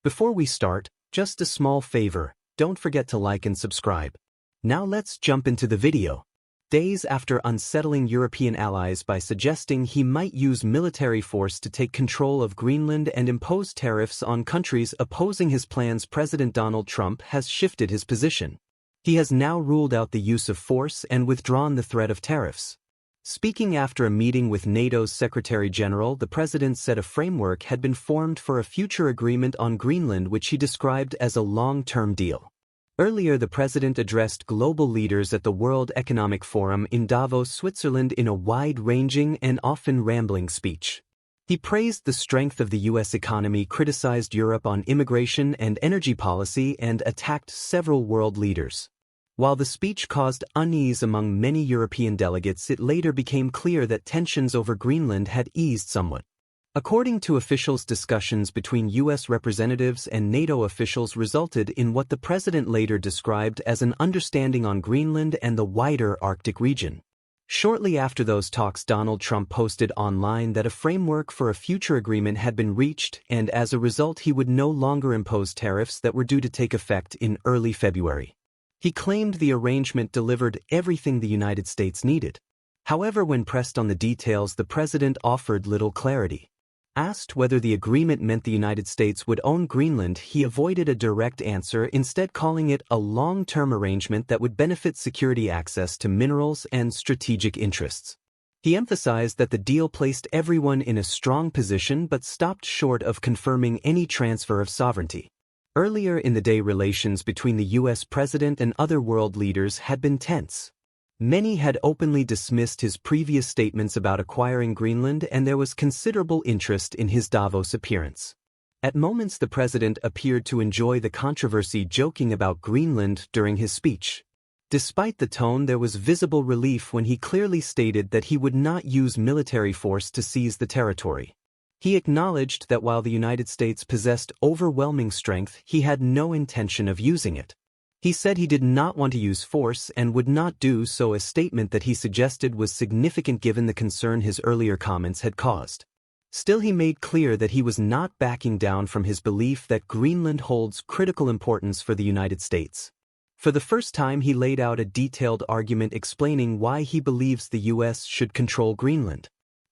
Before we start, just a small favor, don't forget to like and subscribe. Now let's jump into the video. Days after unsettling European allies by suggesting he might use military force to take control of Greenland and impose tariffs on countries opposing his plans, President Donald Trump has shifted his position. He has now ruled out the use of force and withdrawn the threat of tariffs. Speaking after a meeting with NATO's Secretary General, the president said a framework had been formed for a future agreement on Greenland, which he described as a long-term deal. Earlier, the president addressed global leaders at the World Economic Forum in Davos, Switzerland, in a wide-ranging and often rambling speech. He praised the strength of the U.S. economy, criticized Europe on immigration and energy policy, and attacked several world leaders. While the speech caused unease among many European delegates, it later became clear that tensions over Greenland had eased somewhat. According to officials, discussions between U.S. representatives and NATO officials resulted in what the president later described as an understanding on Greenland and the wider Arctic region. Shortly after those talks, Donald Trump posted online that a framework for a future agreement had been reached, and as a result he would no longer impose tariffs that were due to take effect in early February. He claimed the arrangement delivered everything the United States needed. However, when pressed on the details, the president offered little clarity. Asked whether the agreement meant the United States would own Greenland, he avoided a direct answer, instead calling it a long-term arrangement that would benefit security, access to minerals, and strategic interests. He emphasized that the deal placed everyone in a strong position but stopped short of confirming any transfer of sovereignty. Earlier in the day, relations between the U.S. president and other world leaders had been tense. Many had openly dismissed his previous statements about acquiring Greenland, and there was considerable interest in his Davos appearance. At moments, the president appeared to enjoy the controversy, joking about Greenland during his speech. Despite the tone, there was visible relief when he clearly stated that he would not use military force to seize the territory. He acknowledged that while the United States possessed overwhelming strength, he had no intention of using it. He said he did not want to use force and would not do so, a statement that he suggested was significant given the concern his earlier comments had caused. Still, he made clear that he was not backing down from his belief that Greenland holds critical importance for the United States. For the first time, he laid out a detailed argument explaining why he believes the U.S. should control Greenland.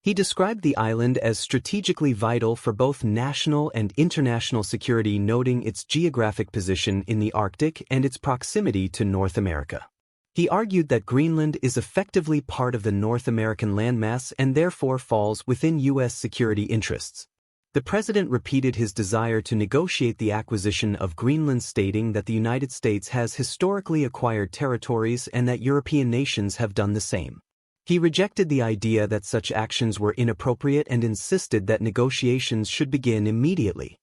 He described the island as strategically vital for both national and international security, noting its geographic position in the Arctic and its proximity to North America. He argued that Greenland is effectively part of the North American landmass and therefore falls within U.S. security interests. The president repeated his desire to negotiate the acquisition of Greenland, stating that the United States has historically acquired territories and that European nations have done the same. He rejected the idea that such actions were inappropriate and insisted that negotiations should begin immediately.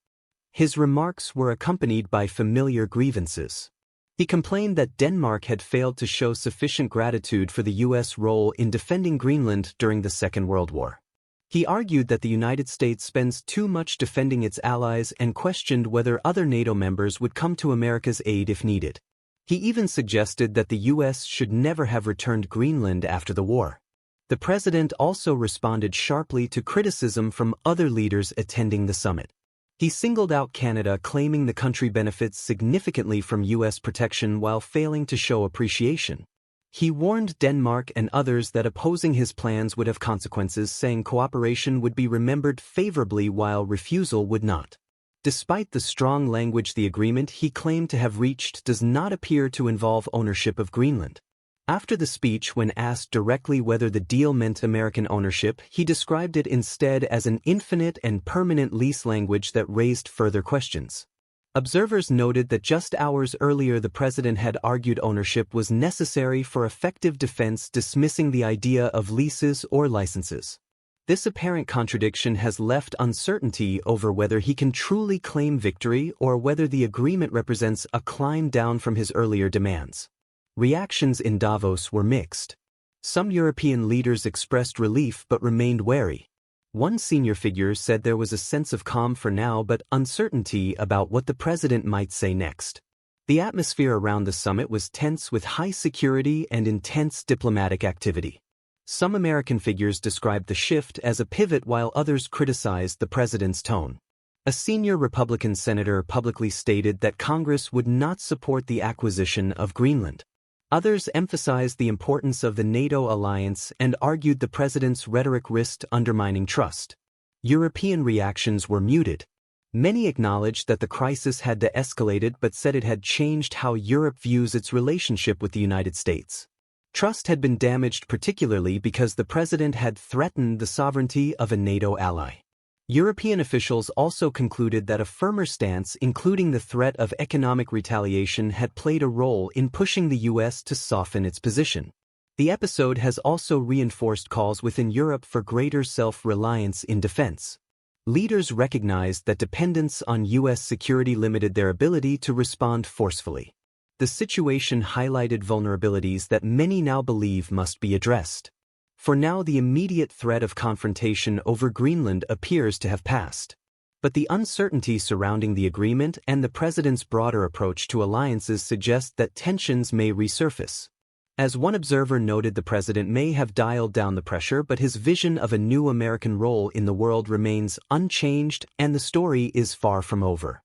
His remarks were accompanied by familiar grievances. He complained that Denmark had failed to show sufficient gratitude for the U.S. role in defending Greenland during the Second World War. He argued that the United States spends too much defending its allies and questioned whether other NATO members would come to America's aid if needed. He even suggested that the U.S. should never have returned Greenland after the war. The president also responded sharply to criticism from other leaders attending the summit. He singled out Canada, claiming the country benefits significantly from U.S. protection while failing to show appreciation. He warned Denmark and others that opposing his plans would have consequences, saying cooperation would be remembered favorably while refusal would not. Despite the strong language, the agreement he claimed to have reached does not appear to involve ownership of Greenland. After the speech, when asked directly whether the deal meant American ownership, he described it instead as an infinite and permanent lease, language that raised further questions. Observers noted that just hours earlier the president had argued ownership was necessary for effective defense, dismissing the idea of leases or licenses. This apparent contradiction has left uncertainty over whether he can truly claim victory or whether the agreement represents a climb down from his earlier demands. Reactions in Davos were mixed. Some European leaders expressed relief but remained wary. One senior figure said there was a sense of calm for now but uncertainty about what the president might say next. The atmosphere around the summit was tense, with high security and intense diplomatic activity. Some American figures described the shift as a pivot while others criticized the president's tone. A senior Republican senator publicly stated that Congress would not support the acquisition of Greenland. Others emphasized the importance of the NATO alliance and argued the president's rhetoric risked undermining trust. European reactions were muted. Many acknowledged that the crisis had de-escalated but said it had changed how Europe views its relationship with the United States. Trust had been damaged particularly because the president had threatened the sovereignty of a NATO ally. European officials also concluded that a firmer stance, including the threat of economic retaliation, had played a role in pushing the U.S. to soften its position. The episode has also reinforced calls within Europe for greater self-reliance in defense. Leaders recognized that dependence on U.S. security limited their ability to respond forcefully. The situation highlighted vulnerabilities that many now believe must be addressed. For now, the immediate threat of confrontation over Greenland appears to have passed. But the uncertainty surrounding the agreement and the president's broader approach to alliances suggest that tensions may resurface. As one observer noted, the president may have dialed down the pressure, but his vision of a new American role in the world remains unchanged, and the story is far from over.